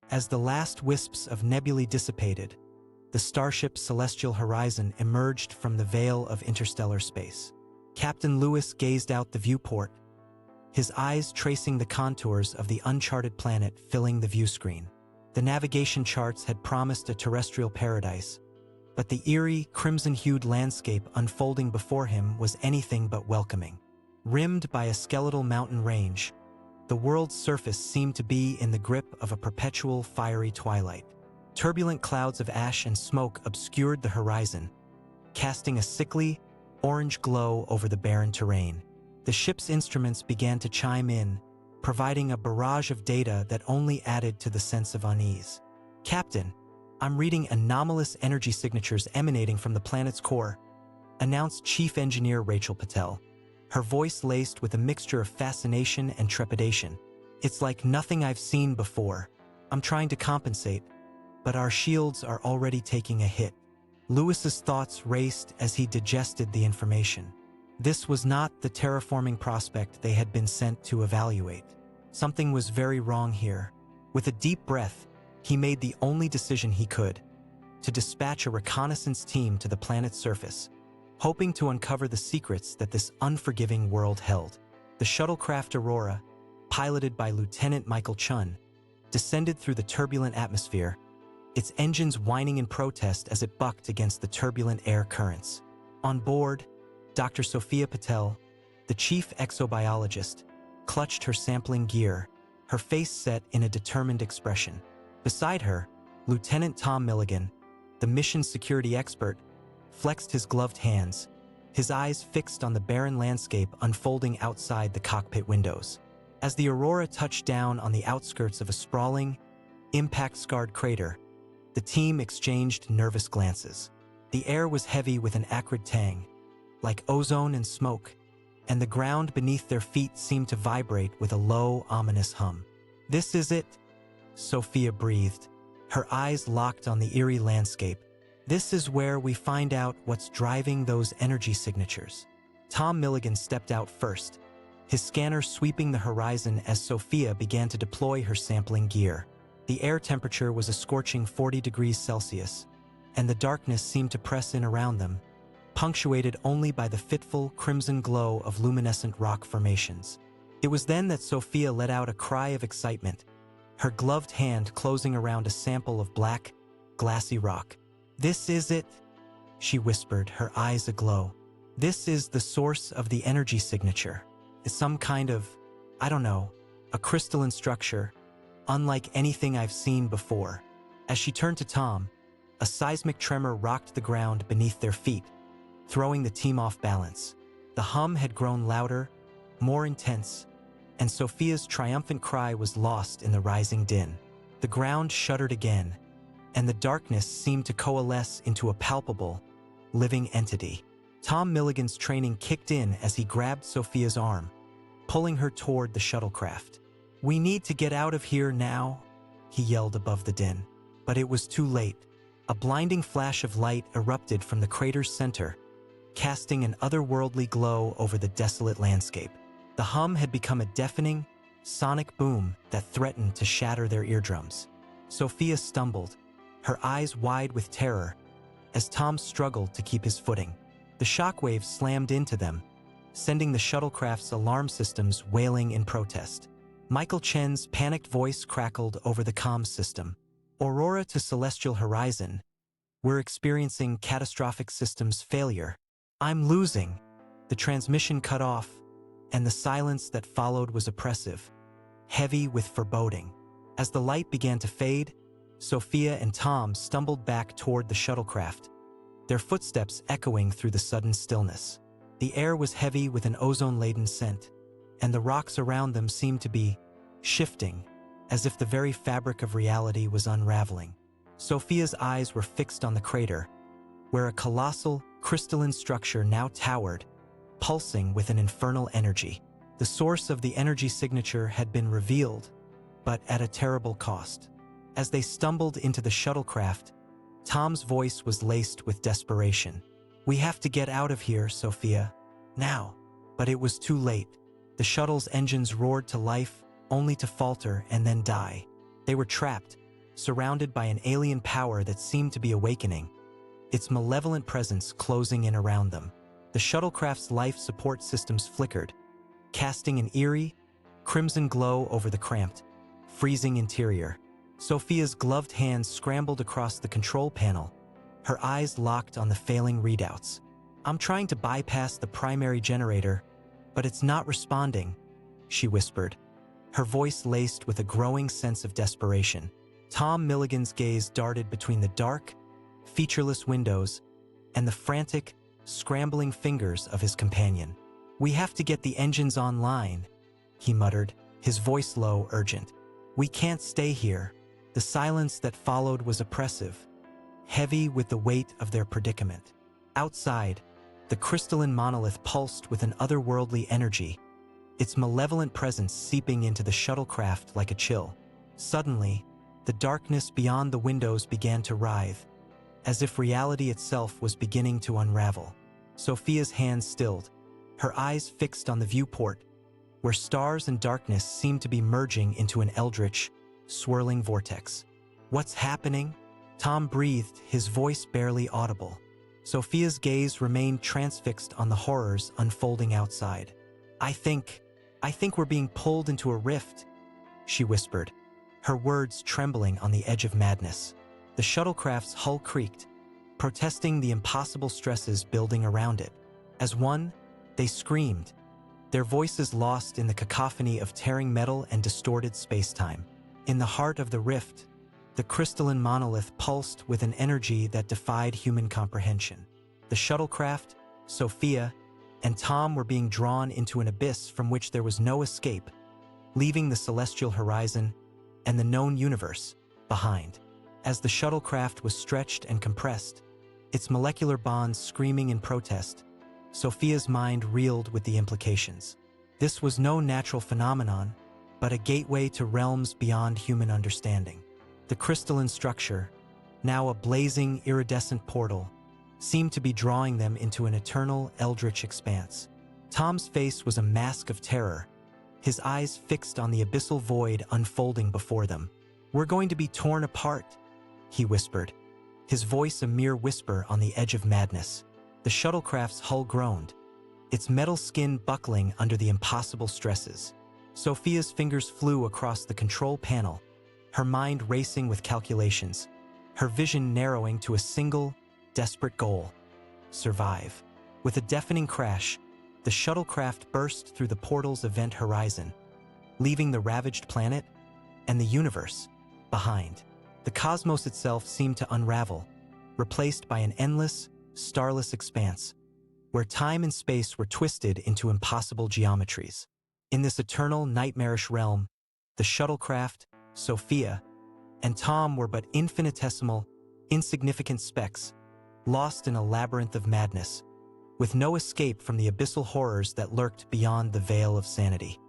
As the last wisps of nebulae dissipated, the starship Celestial Horizon emerged from the veil of interstellar space. Captain Lewis gazed out the viewport, his eyes tracing the contours of the uncharted planet filling the viewscreen. The navigation charts had promised a terrestrial paradise, but the eerie, crimson-hued landscape unfolding before him was anything but welcoming. Rimmed by a skeletal mountain range, the world's surface seemed to be in the grip of a perpetual fiery twilight. Turbulent clouds of ash and smoke obscured the horizon, casting a sickly, orange glow over the barren terrain. The ship's instruments began to chime in, providing a barrage of data that only added to the sense of unease. "Captain, I'm reading anomalous energy signatures emanating from the planet's core," announced Chief Engineer Rachel Patel, her voice laced with a mixture of fascination and trepidation. "It's like nothing I've seen before. I'm trying to compensate, but our shields are already taking a hit." Lewis's thoughts raced as he digested the information. This was not the terraforming prospect they had been sent to evaluate. Something was very wrong here. With a deep breath, he made the only decision he could: to dispatch a reconnaissance team to the planet's surface, hoping to uncover the secrets that this unforgiving world held. The shuttlecraft Aurora, piloted by Lieutenant Michael Chun, descended through the turbulent atmosphere, its engines whining in protest as it bucked against the turbulent air currents. On board, Dr. Sophia Patel, the chief exobiologist, clutched her sampling gear, her face set in a determined expression. Beside her, Lieutenant Tom Milligan, the mission security expert, flexed his gloved hands, his eyes fixed on the barren landscape unfolding outside the cockpit windows. As the Aurora touched down on the outskirts of a sprawling, impact-scarred crater, the team exchanged nervous glances. The air was heavy with an acrid tang, like ozone and smoke, and the ground beneath their feet seemed to vibrate with a low, ominous hum. "This is it," Sophia breathed, her eyes locked on the eerie landscape. "This is where we find out what's driving those energy signatures." Tom Milligan stepped out first, his scanner sweeping the horizon as Sophia began to deploy her sampling gear. The air temperature was a scorching 40 degrees Celsius, and the darkness seemed to press in around them, punctuated only by the fitful, crimson glow of luminescent rock formations. It was then that Sophia let out a cry of excitement, her gloved hand closing around a sample of black, glassy rock. "This is it," she whispered, her eyes aglow. "This is the source of the energy signature. It's some kind of, I don't know, a crystalline structure, unlike anything I've seen before." As she turned to Tom, a seismic tremor rocked the ground beneath their feet, throwing the team off balance. The hum had grown louder, more intense, and Sophia's triumphant cry was lost in the rising din. The ground shuddered again, and the darkness seemed to coalesce into a palpable, living entity. Tom Milligan's training kicked in as he grabbed Sophia's arm, pulling her toward the shuttlecraft. "We need to get out of here now," he yelled above the din. But it was too late. A blinding flash of light erupted from the crater's center, casting an otherworldly glow over the desolate landscape. The hum had become a deafening, sonic boom that threatened to shatter their eardrums. Sophia stumbled, her eyes wide with terror, as Tom struggled to keep his footing. The shockwaves slammed into them, sending the shuttlecraft's alarm systems wailing in protest. Michael Chen's panicked voice crackled over the comms system. "Aurora to Celestial Horizon. We're experiencing catastrophic systems failure. I'm losing." The transmission cut off, and the silence that followed was oppressive, heavy with foreboding. As the light began to fade, Sophia and Tom stumbled back toward the shuttlecraft, their footsteps echoing through the sudden stillness. The air was heavy with an ozone-laden scent, and the rocks around them seemed to be shifting, as if the very fabric of reality was unraveling. Sophia's eyes were fixed on the crater, where a colossal, crystalline structure now towered, pulsing with an infernal energy. The source of the energy signature had been revealed, but at a terrible cost. As they stumbled into the shuttlecraft, Tom's voice was laced with desperation. "We have to get out of here, Sophia. Now." But it was too late. The shuttle's engines roared to life, only to falter and then die. They were trapped, surrounded by an alien power that seemed to be awakening, its malevolent presence closing in around them. The shuttlecraft's life support systems flickered, casting an eerie, crimson glow over the cramped, freezing interior. Sophia's gloved hands scrambled across the control panel, her eyes locked on the failing readouts. "I'm trying to bypass the primary generator, but it's not responding," she whispered, her voice laced with a growing sense of desperation. Tom Milligan's gaze darted between the dark, featureless windows and the frantic, scrambling fingers of his companion. "We have to get the engines online," he muttered, his voice low, urgent. "We can't stay here." The silence that followed was oppressive, heavy with the weight of their predicament. Outside, the crystalline monolith pulsed with an otherworldly energy, its malevolent presence seeping into the shuttlecraft like a chill. Suddenly, the darkness beyond the windows began to writhe, as if reality itself was beginning to unravel. Sophia's hands stilled, her eyes fixed on the viewport, where stars and darkness seemed to be merging into an eldritch, swirling vortex. "What's happening?" Tom breathed, his voice barely audible. Sophia's gaze remained transfixed on the horrors unfolding outside. I think we're being pulled into a rift," she whispered, her words trembling on the edge of madness. The shuttlecraft's hull creaked, protesting the impossible stresses building around it. As one, they screamed, their voices lost in the cacophony of tearing metal and distorted space-time. In the heart of the rift, the crystalline monolith pulsed with an energy that defied human comprehension. The shuttlecraft, Sophia, and Tom were being drawn into an abyss from which there was no escape, leaving the celestial horizon and the known universe behind. As the shuttlecraft was stretched and compressed, its molecular bonds screaming in protest, Sophia's mind reeled with the implications. This was no natural phenomenon, but a gateway to realms beyond human understanding. The crystalline structure, now a blazing, iridescent portal, seemed to be drawing them into an eternal, eldritch expanse. Tom's face was a mask of terror, his eyes fixed on the abyssal void unfolding before them. "We're going to be torn apart," he whispered, his voice a mere whisper on the edge of madness. The shuttlecraft's hull groaned, its metal skin buckling under the impossible stresses. Sophia's fingers flew across the control panel, her mind racing with calculations, her vision narrowing to a single, desperate goal: survive. With a deafening crash, the shuttlecraft burst through the portal's event horizon, leaving the ravaged planet and the universe behind. The cosmos itself seemed to unravel, replaced by an endless, starless expanse, where time and space were twisted into impossible geometries. In this eternal, nightmarish realm, the shuttlecraft, Sophia, and Tom were but infinitesimal, insignificant specks, lost in a labyrinth of madness, with no escape from the abyssal horrors that lurked beyond the veil of sanity.